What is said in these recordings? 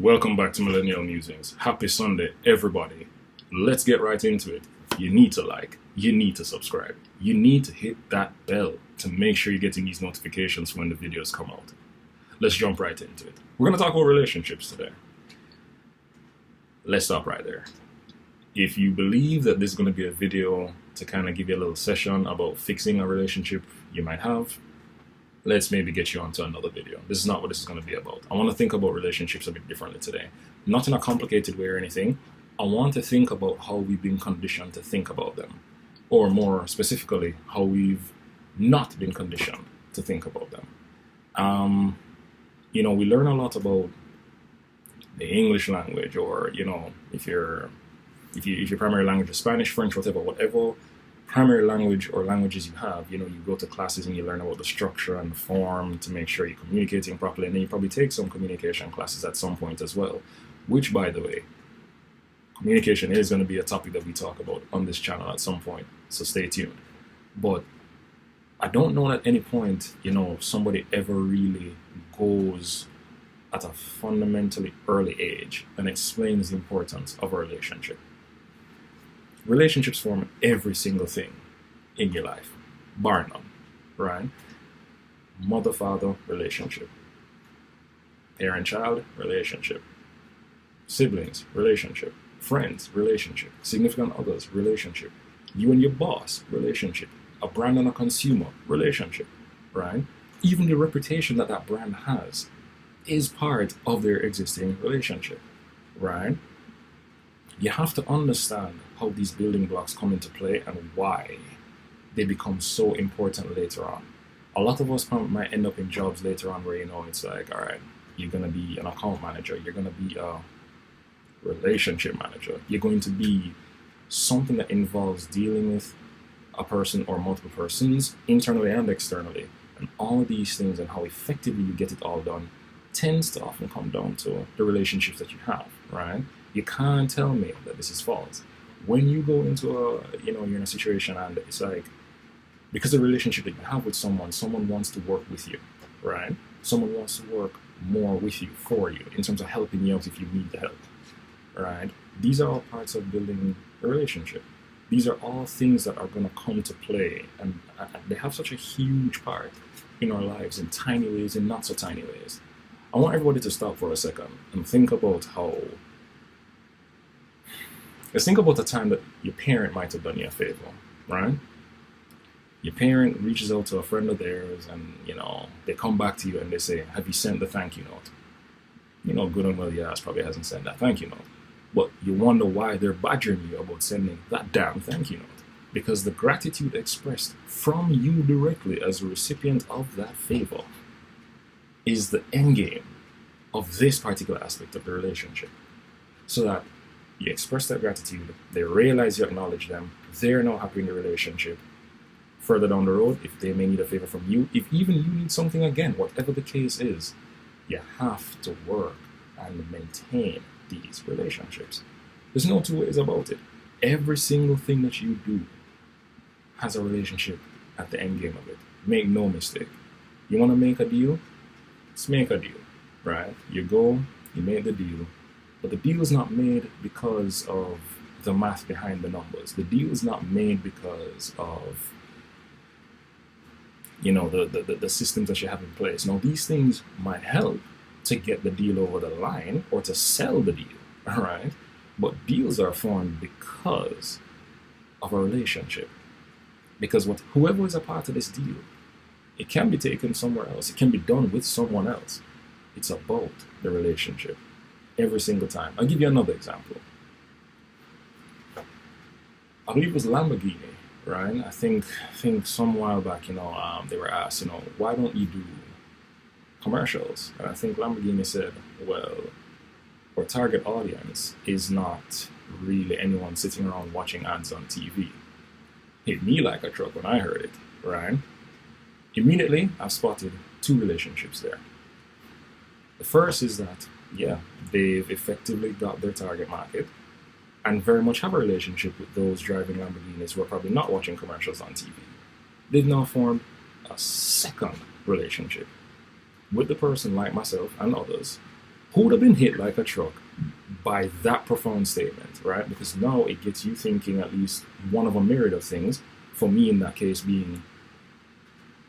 Welcome back to Millennial Musings. Happy Sunday, everybody. Let's get right into it. You need to like, you need to subscribe, you need to hit that bell to make sure you're getting these notifications when the videos come out. Let's jump right into it. We're going to talk about relationships today. Let's stop right there. If you believe that this is going to be a video to kind of give you a little session about fixing a relationship you might have, let's maybe get you onto another video. This is not what this is going to be about. I want to think about relationships a bit differently today. Not in a complicated way or anything. I want to think about how we've been conditioned to think about them. Or more specifically, how we've not been conditioned to think about them. We learn a lot about the English language, or, if your primary language is Spanish, French, whatever primary language or languages you have, you go to classes and you learn about the structure and the form to make sure you're communicating properly, and then you probably take some communication classes at some point as well, which, by the way, communication is going to be a topic that we talk about on this channel at some point, so stay tuned. But I don't know at any point, somebody ever really goes at a fundamentally early age and explains the importance of a relationship. Relationships form every single thing in your life, bar none, right? Mother-father relationship, parent-child relationship, siblings relationship, friends relationship, significant others relationship, you and your boss relationship, a brand and a consumer relationship, right? Even the reputation that that brand has is part of their existing relationship, right? You have to understand how these building blocks come into play and why they become so important later on. A lot of us might end up in jobs later on where, it's like, all right, you're going to be an account manager, you're going to be a relationship manager, you're going to be something that involves dealing with a person or multiple persons, internally and externally. And all of these things and how effectively you get it all done tends to often come down to the relationships that you have, right? You can't tell me that this is false. When you go into you're in a situation and it's like, because of the relationship that you have with someone wants to work with you, right? Someone wants to work more with you, for you, in terms of helping you out if you need the help, right? These are all parts of building a relationship. These are all things that are going to come to play, and they have such a huge part in our lives in tiny ways and not so tiny ways. I want everybody to stop for a second and think about let's think about the time that your parent might have done you a favor, right? Your parent reaches out to a friend of theirs and, they come back to you and they say, have you sent the thank you note? Good and well, your ass probably hasn't sent that thank you note. But you wonder why they're badgering you about sending that damn thank you note. Because the gratitude expressed from you directly as a recipient of that favor is the end game of this particular aspect of the relationship. So that you express that gratitude, they realize you acknowledge them, they're now happy in the relationship. Further down the road, if they may need a favor from you, if even you need something again, whatever the case is, you have to work and maintain these relationships. There's no two ways about it. Every single thing that you do has a relationship at the end game of it. Make no mistake. You want to make a deal? Let's make a deal, right? You go, you make the deal, but the deal is not made because of the math behind the numbers. The deal is not made because of the systems that you have in place. Now, these things might help to get the deal over the line or to sell the deal, all right? But deals are formed because of a relationship. Because whoever is a part of this deal, it can be taken somewhere else. It can be done with someone else. It's about the relationship every single time. I'll give you another example. I believe it was Lamborghini, right? I think some while back, they were asked, why don't you do commercials? And I think Lamborghini said, well, our target audience is not really anyone sitting around watching ads on TV. Hit me like a truck when I heard it, right? Immediately, I spotted two relationships there. The first is that, they've effectively got their target market and very much have a relationship with those driving Lamborghinis who are probably not watching commercials on TV. They've now formed a second relationship with the person like myself and others Who would have been hit like a truck by that profound statement, right? Because now it gets you thinking at least one of a myriad of things. For me, in that case, being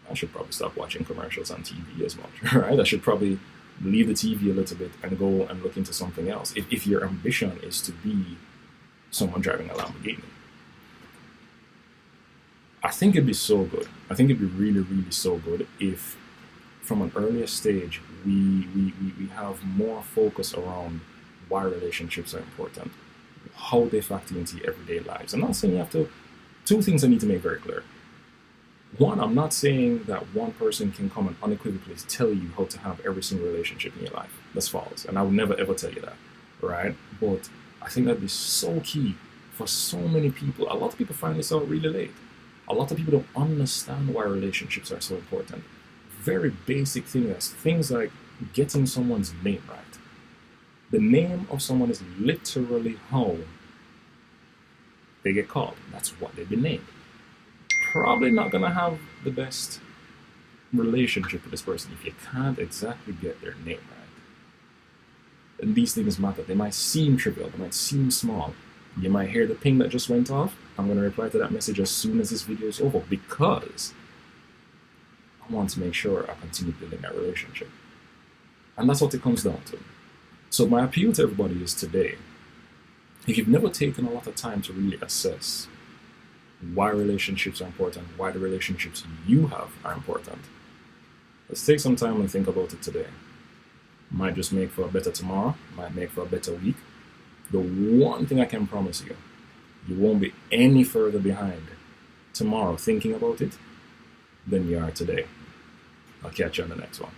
I should probably stop watching commercials on TV as much, right? I should probably leave the TV a little bit and go and look into something else. If your ambition is to be someone driving a Lamborghini, I think it'd be so good. I think it'd be really, really so good if from an earlier stage we have more focus around why relationships are important, how they factor into your everyday lives. I'm not saying you have to, two things I need to make very clear. One, I'm not saying that one person can come and unequivocally tell you how to have every single relationship in your life. That's false. And I would never ever tell you that, right? But I think that'd be so key for so many people. A lot of people find this out really late. A lot of people don't understand why relationships are so important. Very basic things like getting someone's name right. The name of someone is literally how they get called. That's what they've been named. Probably not gonna have the best relationship with this person if you can't exactly get their name right. And these things matter. They might seem trivial, they might seem small. You might hear the ping that just went off. I'm gonna reply to that message as soon as this video is over because I want to make sure I continue building that relationship. And that's what it comes down to. So my appeal to everybody is today, if you've never taken a lot of time to really assess why relationships are important, why the relationships you have are important, let's take some time and think about it today. Might just make for a better tomorrow, might make for a better week. The one thing I can promise you, you won't be any further behind tomorrow thinking about it than you are today. I'll catch you on the next one.